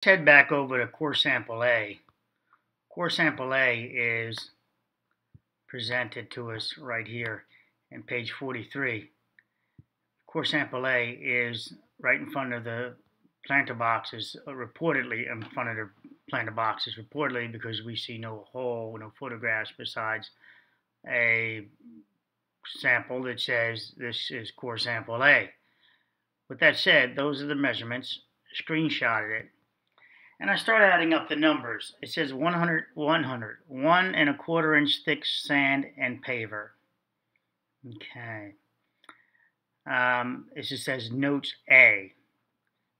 Let's head back over to core sample A. Core sample A is presented to us right here in page 43. Core sample A is right in front of the planter boxes, reportedly in front of the planter boxes, reportedly because we see no hole, no photographs besides a sample that says this is core sample A. With that said, those are the measurements, screenshotted it. And I start adding up the numbers. It says 100, 100, 1¼ inch thick sand and paver. Okay. It just says notes A.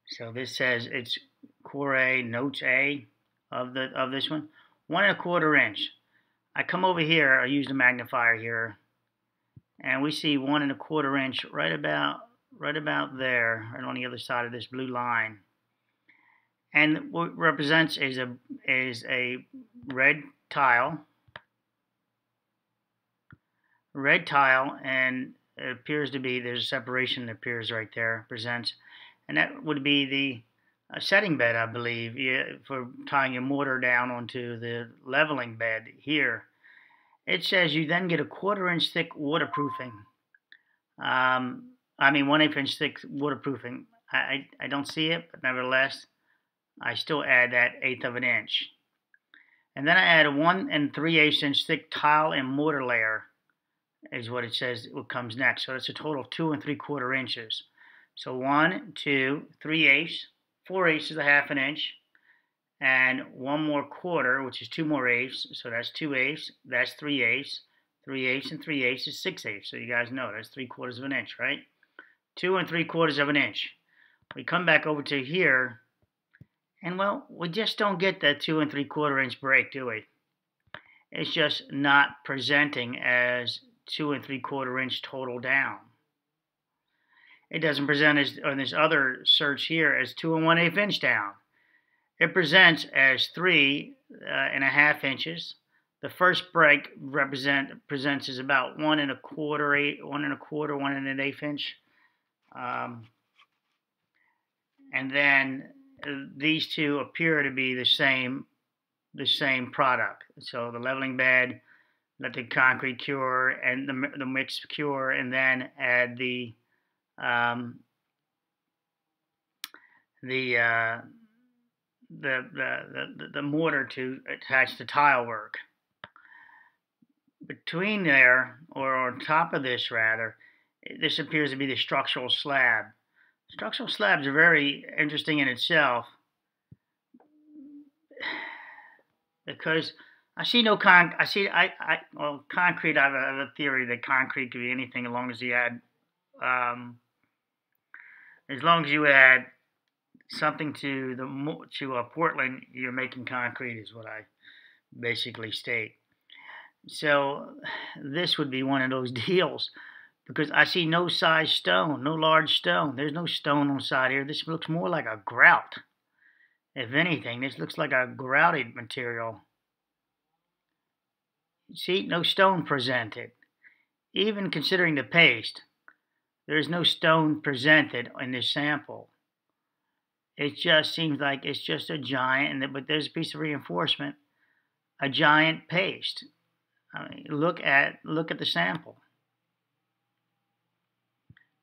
So this says it's core A, notes A of this one. 1¼ inch. I come over here, I use the magnifier here, and we see 1¼ inch right about there, right on the other side of this blue line. And what represents is a red tile, and it appears to be there's a separation that appears right there, presents, and that would be the setting bed, I believe, for tying your mortar down onto the leveling bed here. It says you then get a 1/4 inch thick waterproofing. 1/8 inch thick waterproofing. I don't see it, but nevertheless, I still add that 1/8 of an inch. And then I add a 1 3/8 inch thick tile and mortar layer, is what it says what comes next. So that's a total of 2 3/4 inches. So 1, 2, 3/8, 4/8 is a 1/2 inch, and 1 more quarter, which is 2 more eighths. So that's 2/8, that's 3/8, 3/8 and 3/8 is 6/8. So you guys know that's 3/4 of an inch, right? 2 3/4 of an inch. We come back over to here. And well, we just don't get that 2 3/4 inch break, do we? It's just not presenting as 2 3/4 inch total down. It doesn't present as on this other search here as 2 1/8 inch down. It presents as 3½ inches. The first break presents as about 1 1/4, 1 1/8 inch, and then these two appear to be the same product. So the leveling bed, let the concrete cure and the mix cure, and then add the mortar to attach the tile work. Between there, or on top of this rather, this appears to be the structural slab. Structural slabs are very interesting in itself because I see no concrete. I have a theory that concrete could be anything as long as you add something to Portland, you're making concrete, is what I basically state. So this would be one of those deals. Because I see no size stone, no large stone. There's no stone on the side here. This looks more like a grout. If anything, this looks like a grouted material. See, no stone presented. Even considering the paste, there's no stone presented in this sample. It just seems like it's just a giant, but there's a piece of reinforcement, a giant paste. I mean, look at the sample.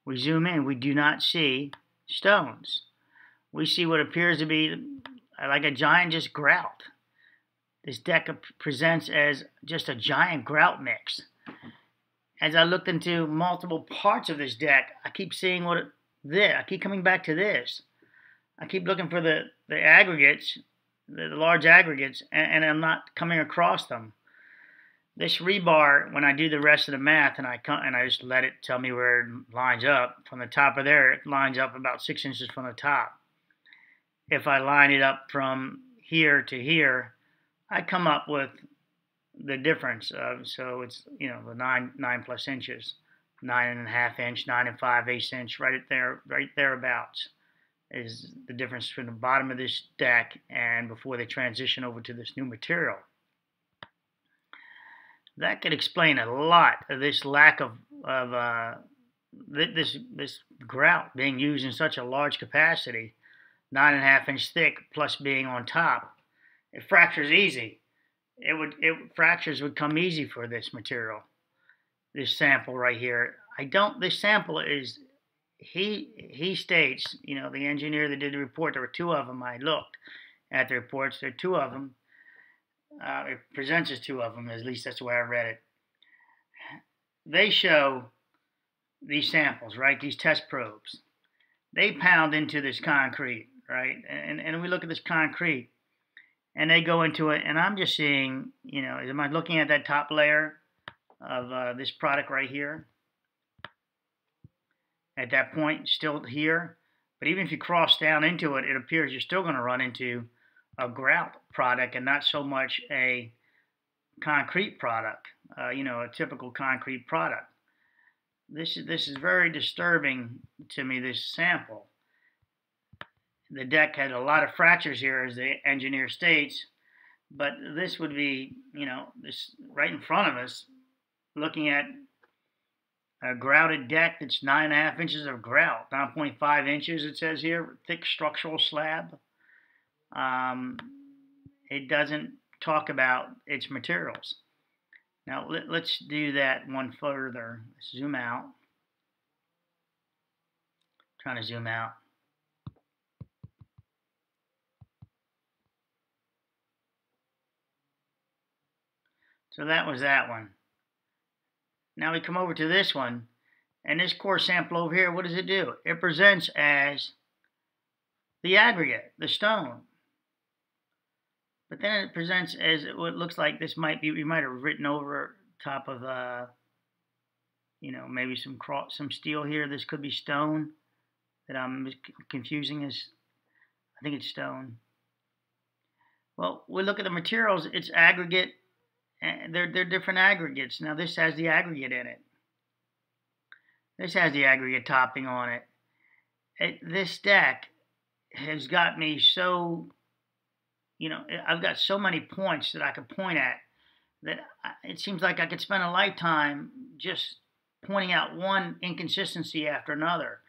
We zoom in, we do not see stones. We see what appears to be like a giant just grout. This deck presents as just a giant grout mix. As I looked into multiple parts of this deck, I keep seeing I keep coming back to this. I keep looking for the aggregates, the large aggregates, and I'm not coming across them. This rebar, when I do the rest of the math and I just let it tell me where it lines up, from the top of there, it lines up about 6 inches from the top. If I line it up from here to here, I come up with the difference of, so it's, the 9 plus inches, 9½ inch, 9 5/8 inch, right thereabouts is the difference between the bottom of this deck and before they transition over to this new material. That could explain a lot of this lack of this grout being used in such a large capacity 9.5 inch thick plus being on top, it fractures easy. Fractures would come easy for this material. This sample right here. This sample is, he states, the engineer that did the report, there were two of them. I looked at the reports, there are two of them. It presents as two of them, at least that's the way I read it. They show these samples, right? These test probes. They pound into this concrete, right? And we look at this concrete, and they go into it, and I'm just seeing, am I looking at that top layer of this product right here? At that point, still here. But even if you cross down into it, it appears you're still going to run into a grout product and not so much a concrete product, a typical concrete product. This is very disturbing to me, this sample. The deck had a lot of fractures here, as the engineer states, but this would be, this right in front of us, looking at a grouted deck that's 9.5 inches of grout, 9.5 inches it says here, thick structural slab. It doesn't talk about its materials. Now let's do that one further. Zoom out. Trying to zoom out. So that was that one. Now we come over to this one, and this core sample over here, what does it do? It presents as the aggregate, the stone. But then it presents as what looks like this might be, we might have written over top of, maybe some steel here. This could be stone that I'm confusing as, I think it's stone. Well, we look at the materials, it's aggregate. And they're different aggregates. Now this has the aggregate in it. This has the aggregate topping on it. This deck has got me so, I've got so many points that I could point at that it seems like I could spend a lifetime just pointing out one inconsistency after another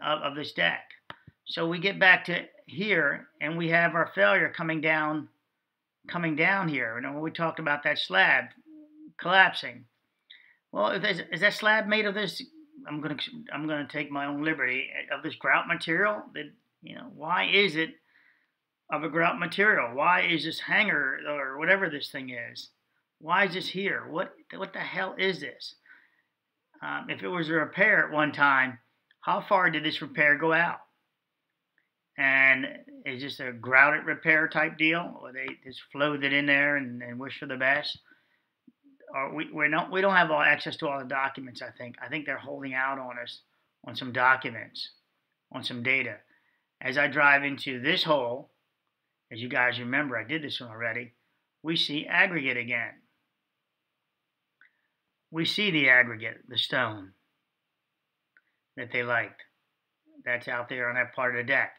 of this deck. So we get back to here, and we have our failure coming down here. When we talked about that slab collapsing. Well, is that slab made of this? I'm gonna take my own liberty of this grout material. That why is it of a grout material? Why is this hanger or whatever this thing is? Why is this here? What the hell is this? If it was a repair at one time, how far did this repair go out? And is this a grouted repair type deal, or they just float it in there and wish for the best? Or we don't have all access to all the documents. I think they're holding out on us on some documents, on some data. As I drive into this hole, as you guys remember, I did this one already. We see aggregate again. We see the aggregate, the stone that they liked. That's out there on that part of the deck.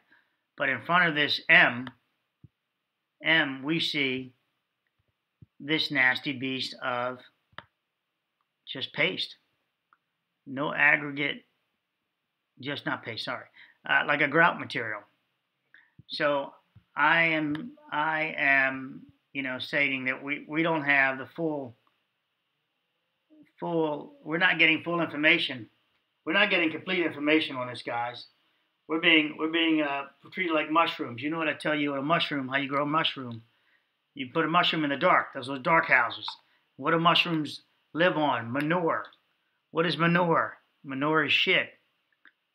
But in front of this M, we see this nasty beast of just paste. No aggregate, just not paste, sorry. Like a grout material. So I am, stating that we don't have the full, we're not getting full information. We're not getting complete information on this, guys. We're being treated like mushrooms. You know what I tell you, a mushroom, how you grow a mushroom. You put a mushroom in the dark. Those dark houses. What do mushrooms live on? Manure. What is manure? Manure is shit.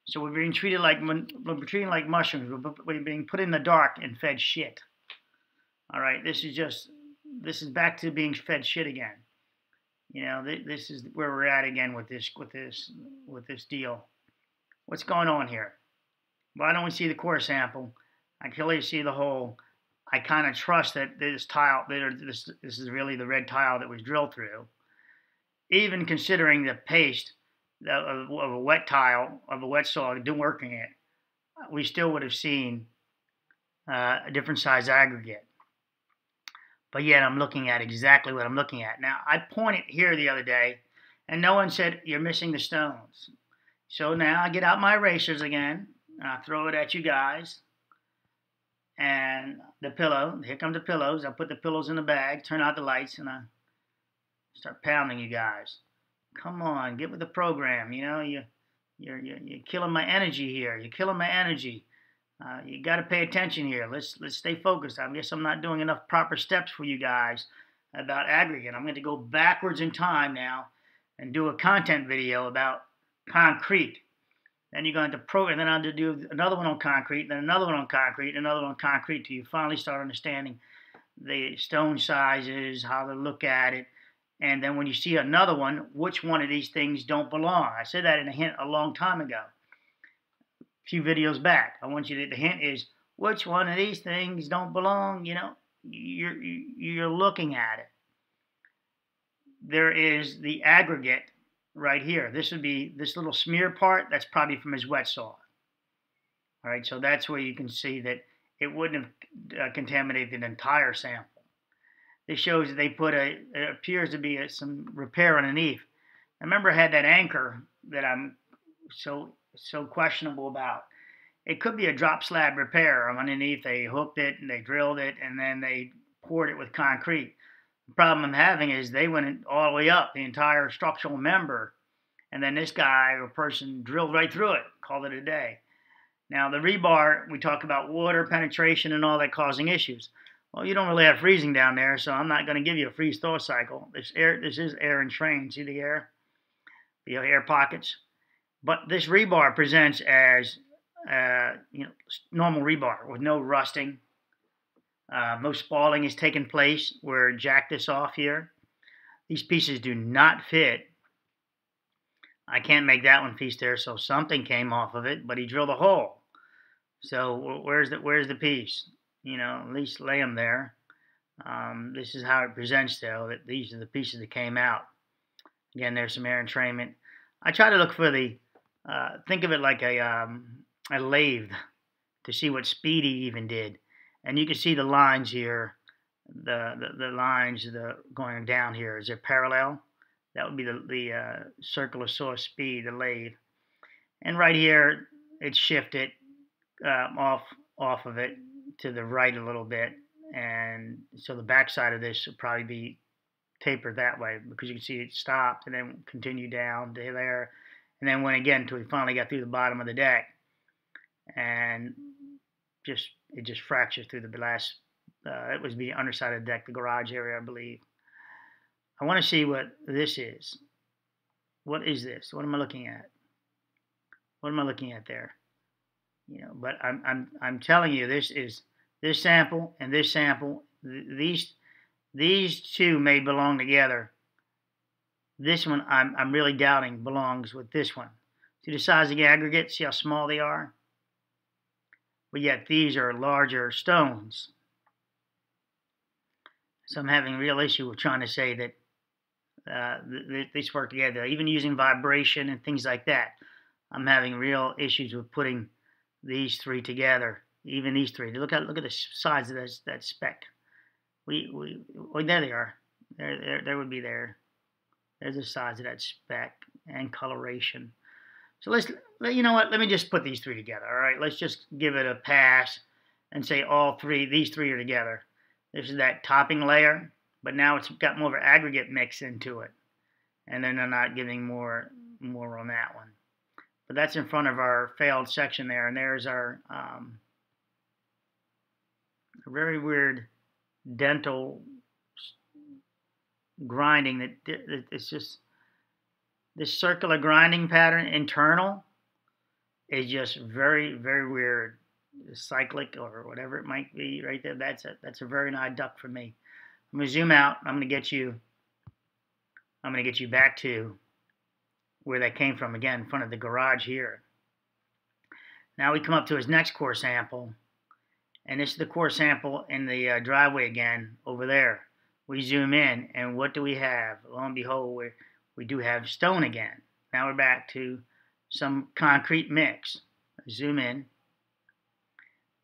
So we're being treated like mushrooms. We're being put in the dark and fed shit. All right, this is back to being fed shit again. This is where we're at again with this deal. What's going on here? Why don't we see the core sample? I can clearly see the hole. I kind of trust that this tile, this is really the red tile that was drilled through. Even considering the paste of a wet tile, of a wet soil, working it, we still would have seen a different size aggregate. But yet I'm looking at exactly what I'm looking at. Now, I pointed here the other day, and no one said, you're missing the stones. So now I get out my erasers again, and I throw it at you guys. And the pillow, here come the pillows. I put the pillows in the bag, turn out the lights, and I start pounding you guys. Come on, get with the program. You know, you're killing my energy here. You're killing my energy. You got to pay attention here. Let's stay focused. I guess I'm not doing enough proper steps for you guys about aggregate. I'm going to go backwards in time now and do a content video about concrete. Then you're going to program. Then I'll do another one on concrete, then another one on concrete, another one on concrete, till you finally start understanding the stone sizes, how to look at it, and then when you see another one, which one of these things don't belong. I said that in a hint a long time ago, a few videos back. I want you to, the hint is which one of these things don't belong. You know, you're looking at it. There is the aggregate right here. This would be this little smear part. That's probably from his wet saw. All right, so that's where you can see that it wouldn't have contaminated the entire sample. This shows that they put it appears to be some repair underneath. I remember I had that anchor that I'm so questionable about. It could be a drop slab repair. Underneath, they hooked it and they drilled it and then they poured it with concrete. The problem I'm having is they went all the way up, the entire structural member, and then this guy or person drilled right through it, called it a day. Now, the rebar, we talk about water penetration and all that causing issues. Well, you don't really have freezing down there, so I'm not going to give you a freeze-thaw cycle. This is air entrained. See the air pockets? But this rebar presents as normal rebar with no rusting. No spalling is taking place. We're jacked this off here. These pieces do not fit. I can't make that one piece there, so something came off of it, but he drilled a hole. So where's the piece? You know, at least lay them there. This is how it presents, though, that these are the pieces that came out. Again, there's some air entrainment. I try to look for the, think of it like a lathe to see what Speedy even did. And you can see the lines here, the lines going down here. Is it parallel? That would be the circular saw speed, the lathe. And right here, it's shifted off of it to the right a little bit. And so the back side of this would probably be tapered that way because you can see it stopped and then continue down to there. And then went again until we finally got through the bottom of the deck. And it just fractured through the last, it was the underside of the deck, the garage area, I believe. I want to see what this is. What is this? What am I looking at? What am I looking at there? You know, but I'm telling you, this is this sample and this sample. These two may belong together. This one I'm really doubting belongs with this one. See the size of the aggregate? See how small they are? But yet these are larger stones. So I'm having a real issue with trying to say that these work together. Even using vibration and things like that, I'm having real issues with putting these three together. Even these three. Look at the size of that speck. Oh, there they are. There would be there. There's the size of that speck and coloration. So you know what? Let me just put these three together. All right. Let's just give it a pass and say these three are together. This is that topping layer, but now it's got more of an aggregate mix into it. And then they're not giving more on that one. But that's in front of our failed section there. And there's our very weird dental grinding that it's just this circular grinding pattern internal is just very, very weird. Cyclic or whatever it might be right there. That's a very odd duck for me. I'm going to zoom out. I'm going to get you back to where that came from again, in front of the garage here. Now we come up to his next core sample, and this is the core sample in the driveway again over there. We zoom in, and what do we have? Lo and behold, we do have stone again. Now we're back to some concrete mix. Zoom in.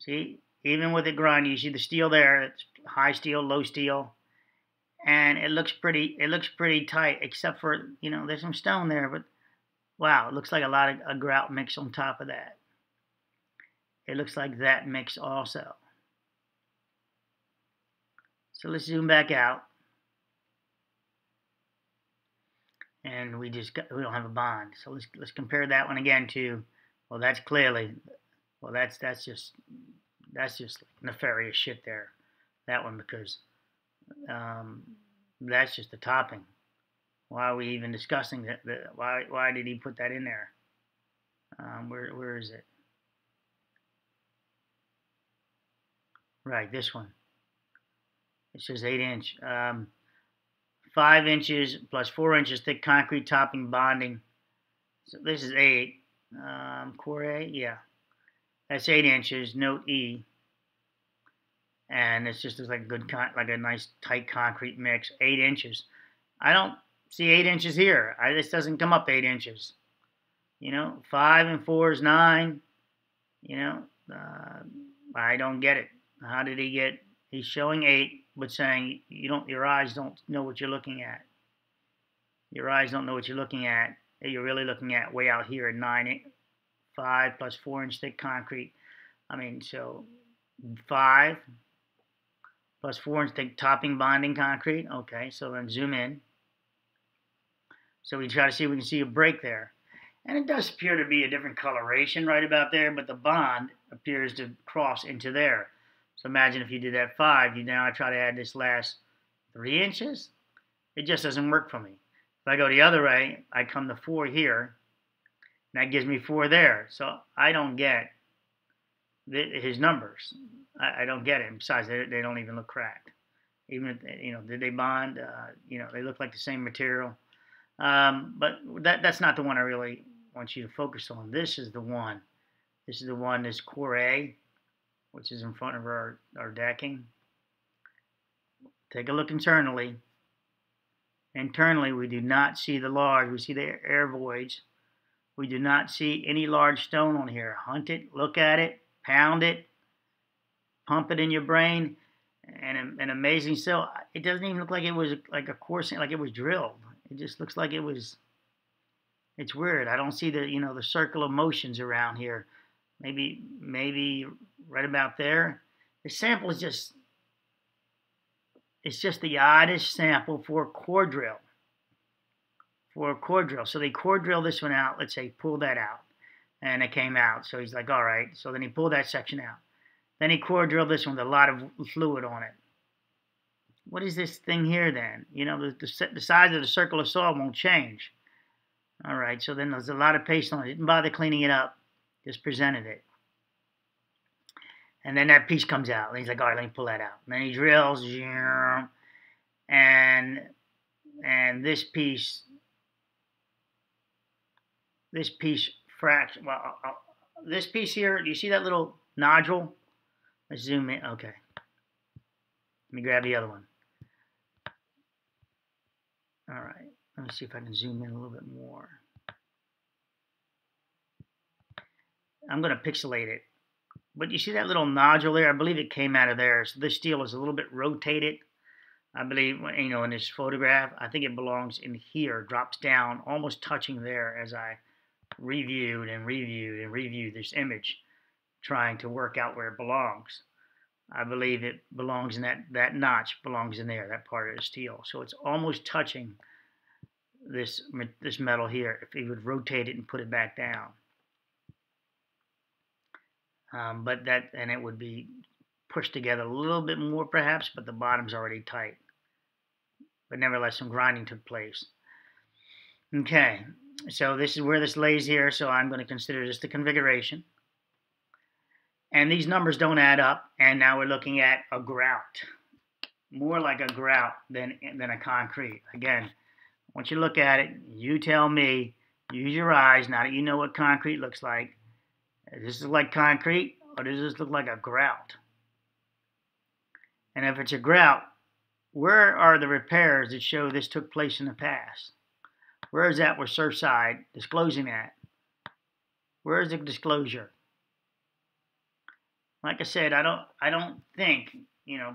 See, even with it grinding, you see the steel there. It's high steel, low steel, and it looks pretty tight, except for, you know, there's some stone there, but wow, it looks like a lot of a grout mix on top of that. it looks like that mix also. So let's zoom back out. And we don't have a bond. So let's compare that one again to, well, that's clearly, well, that's just nefarious shit there. That one, because that's just the topping. Why are we even discussing that? Why did he put that in there? Where is it? Right, this one. It says 8-inch. 5 inches plus 4 inches thick concrete topping bonding. So this is 8. Core A, yeah. That's 8 inches. Note E. And it's just like a nice tight concrete mix. 8 inches. I don't see 8 inches here. This doesn't come up 8 inches. 5 and 4 is 9. I don't get it. How did he get? He's showing 8, but saying your eyes don't know what you're looking at. Your eyes don't know what you're looking at. You're really looking at way out here at 5 plus 4-inch thick concrete. So 5 plus 4-inch thick topping bonding concrete. Okay, so then zoom in. So we try to see if we can see a break there. And it does appear to be a different coloration right about there, but the bond appears to cross into there. So imagine if you did that 5, you now try to add this last 3 inches. It just doesn't work for me. If I go the other way, I come to 4 here, and that gives me 4 there. So I don't get his numbers. I don't get it. Besides, they don't even look cracked. Even if, did they bond? They look like the same material. But that's not the one I really want you to focus on. This is the one. This is the one, this core A, which is in front of our decking. Take a look internally. Internally, we do not see the large. We see the air voids. We do not see any large stone on here. Hunt it, look at it, pound it, pump it in your brain, and amazing still, it doesn't even look like it was like a course, like it was drilled. It just looks like it was. It's weird. I don't see the circle of motions around here. Maybe right about there. The sample is just. It's just the oddest sample for a core drill. So they core drill this one out. Let's say pull that out, and it came out. So he's like, all right. So then he pulled that section out. Then he core drilled this one with a lot of fluid on it. What is this thing here then? The size of the circle of soil won't change. All right. So then there's a lot of paste on it. Didn't bother cleaning it up. Just presented it. And then that piece comes out. And he's like, all right, let me pull that out. And then he drills. And this piece fractures. Well, this piece here, do you see that little nodule? Let's zoom in. Okay. Let me grab the other one. All right. Let me see if I can zoom in a little bit more. I'm going to pixelate it. But you see that little nodule there? I believe it came out of there. So this steel is a little bit rotated. I believe, in this photograph, I think it belongs in here, drops down, almost touching there as I reviewed this image, trying to work out where it belongs. I believe it belongs in that notch belongs in there, that part of the steel. So it's almost touching this metal here if you would rotate it and put it back down. And it would be pushed together a little bit more perhaps, but the bottom's already tight. But nevertheless, some grinding took place. Okay, so this is where this lays here, so I'm going to consider this the configuration. And these numbers don't add up, and now we're looking at a grout. More like a grout than a concrete. Again, once you look at it, you tell me, use your eyes, now that you know what concrete looks like. Does this look like concrete, or does this look like a grout? And if it's a grout, where are the repairs that show this took place in the past? Where is that with Surfside disclosing that? Where is the disclosure? Like I said, I don't think,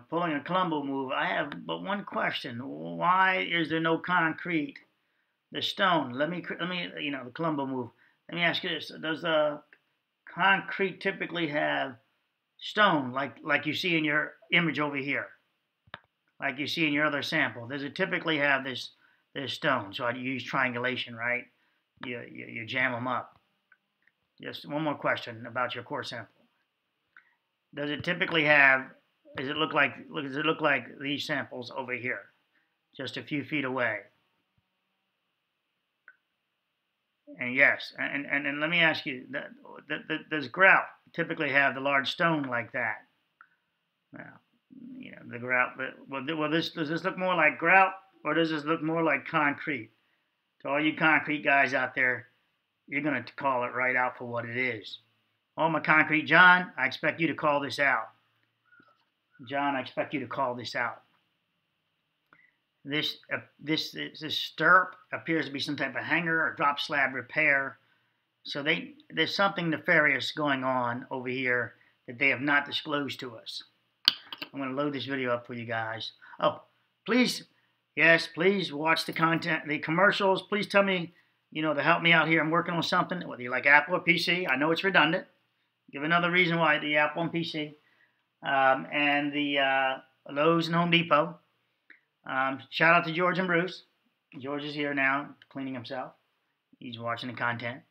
pulling a Columbo move, I have but one question. Why is there no concrete? The stone, the Columbo move. Let me ask you this. Does the concrete typically have stone, like you see in your image over here, like you see in your other sample. Does it typically have this stone? So I use triangulation, right? You jam them up. Just one more question about your core sample. Does it typically have? Does it look like these samples over here, just a few feet away? And yes, and let me ask you, does grout typically have the large stone like that? Well, you know, the grout. Well, does this look more like grout, or does this look more like concrete? To all you concrete guys out there, you're going to call it right out for what it is. All my concrete, John, I expect you to call this out. John, I expect you to call this out. This stirrup appears to be some type of hanger or drop slab repair. So there's something nefarious going on over here that they have not disclosed to us. I'm going to load this video up for you guys. Oh, please, yes, please watch the content, the commercials. Please tell me, you know, to help me out here. I'm working on something, whether you like Apple or PC. I know it's redundant. Give another reason why the Apple and PC. And the Lowe's and Home Depot. Shout out to George and Bruce. George is here now, cleaning himself. He's watching the content.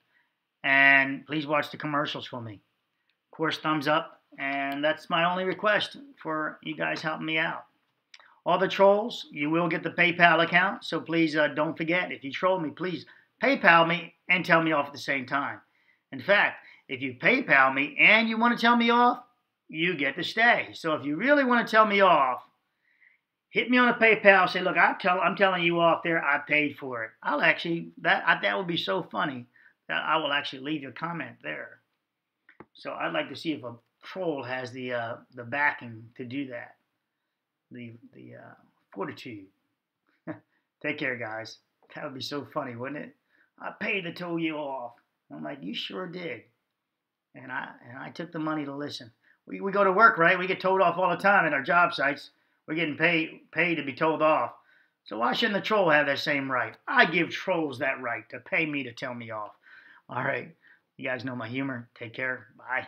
And please watch the commercials for me. Of course, thumbs up. And that's my only request for you guys helping me out. All the trolls, you will get the PayPal account. So please don't forget, if you troll me, please PayPal me and tell me off at the same time. In fact, if you PayPal me and you want to tell me off, you get to stay. So if you really want to tell me off, hit me on a PayPal. Say, look, I'm telling you off there. I paid for it. I'll actually that would be so funny that I will actually leave your comment there. So I'd like to see if a troll has the backing to do that. The fortitude. Take care, guys. That would be so funny, wouldn't it? I paid to tell you off. I'm like, you sure did. And I took the money to listen. We go to work, right? We get told off all the time at our job sites. We're getting paid to be told off. So why shouldn't the troll have that same right? I give trolls that right to pay me to tell me off. All right. You guys know my humor. Take care. Bye.